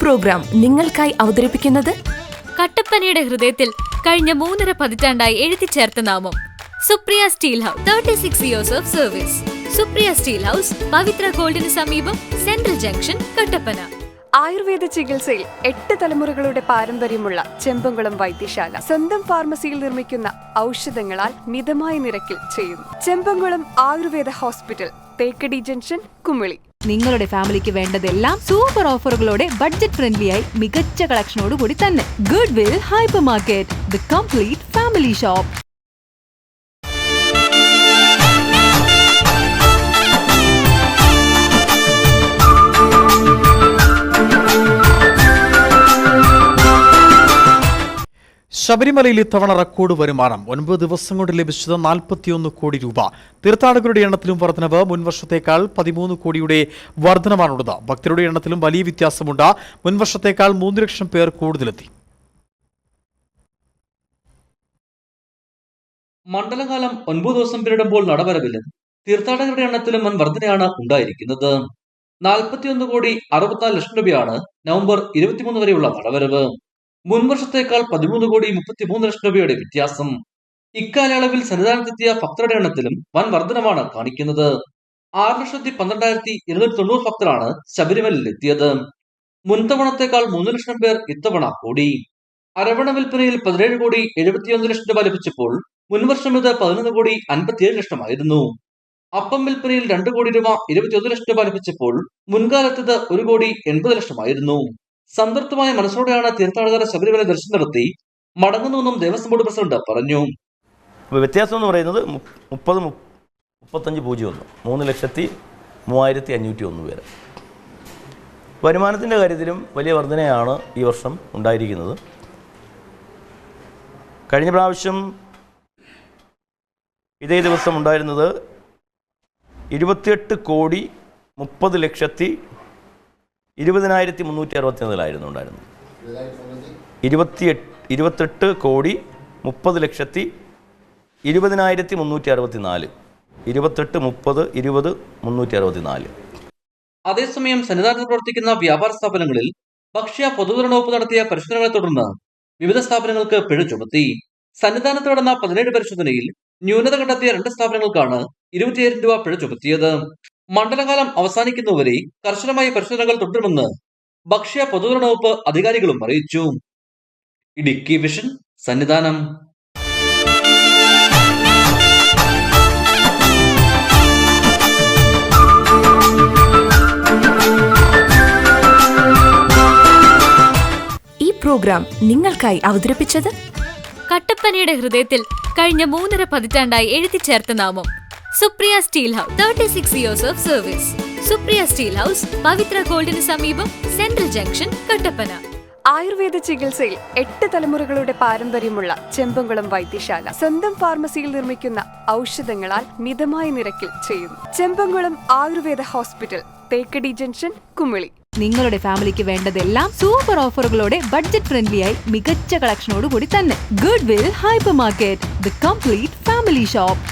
Programme നിങ്ങൾക്കായി അവതരിപ്പിക്കുന്നത് കട്ടപ്പനയുടെ ഹൃദയത്തിൽ കഴിഞ്ഞ 3.5 പതിറ്റാണ്ടായി എഴുതിച്ചേർത്ത നാമം Supriya steel house. 36 years of service. Supriya steel house, Pavithra ഗോൾഡിന് സമീപം, സെൻട്രൽ ജംഗ്ഷൻ, കട്ടപ്പന. ആയുർവേദ ചികിത്സയിൽ 8 തലമുറകളുടെ പാരമ്പര്യമുള്ള ചെമ്പംകുളം വൈദ്യശാല സ്വന്തം ഫാർമസിയിൽ നിർമ്മിക്കുന്ന ഔഷധങ്ങളാൽ മിതമായ നിരക്കിൽ ചെയ്യുന്നു. Chembankulam Ayurveda hospital, Thekkady junction, Kumily. നിങ്ങളുടെ ഫാമിലിക്ക് വേണ്ടതെല്ലാം സൂപ്പർ ഓഫറുകളോടെ ബഡ്ജറ്റ് ഫ്രണ്ട്ലിയായി മികച്ച കളക്ഷനോട് കൂടി തന്നെ. Good will hyper market, the complete family shop. ശബരിമലയിൽ ഇത്തവണ റെക്കോർഡ് വരുമാനം. 9 ദിവസം കൊണ്ട് ലഭിച്ചത് 41 കോടി രൂപ. തീർത്ഥാടകരുടെ എണ്ണത്തിലും വർധനവ്. മുൻവർഷത്തേക്കാൾ 13 കോടിയുടെ വർധനമാണുള്ളത്. ഭക്തരുടെ എണ്ണത്തിലും വലിയ വ്യത്യാസമുണ്ട്. മുൻവർഷത്തേക്കാൾ 3 ലക്ഷം പേർ കൂടുതലെത്തി. മണ്ഡലകാലം 9 ദിവസം പിന്നിടുമ്പോൾ നടവരവിലും തീർത്ഥാടകരുടെ എണ്ണത്തിലും വൻ വർധനയാണ് ഉണ്ടായിരിക്കുന്നത്. 41 കോടി 64 ലക്ഷം രൂപയാണ് നവംബർ 23 വരെയുള്ള നടവരവ്. മുൻവർഷത്തേക്കാൾ 13 കോടി 33 ലക്ഷം രൂപയുടെ വ്യത്യാസം. ഇക്കാലയളവിൽ സന്നിധാനത്തെത്തിയ ഭക്തരുടെ എണ്ണത്തിലും വൻ വർധനമാണ് കാണിക്കുന്നത്. 6,12,290 ഭക്തരാണ് ശബരിമലയിൽ എത്തിയത്. മുൻതവണത്തേക്കാൾ 3 ലക്ഷം പേർ ഇത്തവണ കൂടി. അരവണ വിൽപ്പനയിൽ 17 കോടി 71 ലക്ഷം രൂപ ലഭിച്ചപ്പോൾ മുൻവർഷം ഇത് 11 കോടി 57 ലക്ഷമായിരുന്നു. അപ്പം വിൽപ്പനയിൽ 2 കോടി രൂപ 21 ലക്ഷം രൂപ ലഭിച്ചപ്പോൾ മുൻകാലത്തത് 1 കോടി 80 ലക്ഷമായിരുന്നു. സംതൃപ്തമായ മനസ്സോടെയാണ് തീർത്ഥാടകർ ശബരിമല ദർശനം നടത്തി മടങ്ങുന്നുവെന്നും ദേവസ്വം ബോർഡ് പ്രസിഡന്റ് പറഞ്ഞു. വ്യത്യാസം എന്ന് പറയുന്നത് 30-35-01 3,03,501 പേര്. വരുമാനത്തിൻ്റെ കാര്യത്തിലും വലിയ വർധനയാണ് ഈ വർഷം ഉണ്ടായിരിക്കുന്നത്. കഴിഞ്ഞ പ്രാവശ്യം ഇതേ ദിവസം ഉണ്ടായിരുന്നത് 28 കോടി 30 ലക്ഷത്തി 20,364 ഉണ്ടായിരുന്നത്. 28 കോടി 30 ലക്ഷത്തി 20,364. 28, 30, 20, 364. അതേസമയം സന്നിധാനത്ത് പ്രവർത്തിക്കുന്ന വ്യാപാര സ്ഥാപനങ്ങളിൽ ഭക്ഷ്യ പൊതുവിതരണ വകുപ്പ് നടത്തിയ പരിശോധനകളെ തുടർന്ന് വിവിധ സ്ഥാപനങ്ങൾക്ക് പിഴ ചുമത്തി. സന്നിധാനത്ത് നടന്ന 17 പരിശോധനയിൽ ന്യൂനത കണ്ടെത്തിയ 2 സ്ഥാപനങ്ങൾക്കാണ് 27,000 രൂപ പിഴ ചുമത്തിയത്. മണ്ഡലകാലം അവസാനിക്കുന്നവരെ കർശനമായ പരിശോധനകൾ തുടരുമെന്ന് ഭക്ഷ്യ പൊതുവിതരണ വകുപ്പ് അധികാരികളും അറിയിച്ചു. ഇടുക്കി വിഷൻ, സന്നിധാനം. ഈ പ്രോഗ്രാം നിങ്ങൾക്കായി അവതരിപ്പിച്ചത് കട്ടപ്പനയുടെ ഹൃദയത്തിൽ കഴിഞ്ഞ 3.5 പതിറ്റാണ്ടായി എഴുതിച്ചേർത്ത നാമം Supriya steel house. 36 years of service. Supriya steel house, Pavithra ഗോൾഡിന് സമീപം, സെൻട്രൽ ജംഗ്ഷൻ, കട്ടപ്പന. ആയുർവേദ ചികിത്സയിൽ 8 തലമുറകളുടെ പാരമ്പര്യമുള്ള ചെമ്പംകുളം വൈദ്യശാല സ്വന്തം ഫാർമസിയിൽ നിർമ്മിക്കുന്ന ഔഷധങ്ങളാൽ മിതമായ നിരക്കിൽ ചെയ്യുന്നു. Chembankulam Ayurveda hospital, Thekkady junction, Kumily. നിങ്ങളുടെ ഫാമിലിക്ക് വേണ്ടതെല്ലാം സൂപ്പർ ഓഫറുകളോടെ ബഡ്ജറ്റ് ഫ്രണ്ട്ലിയായി മികച്ച കളക്ഷനോട് കൂടി തന്നെ. Good will hyper market, the complete family shop.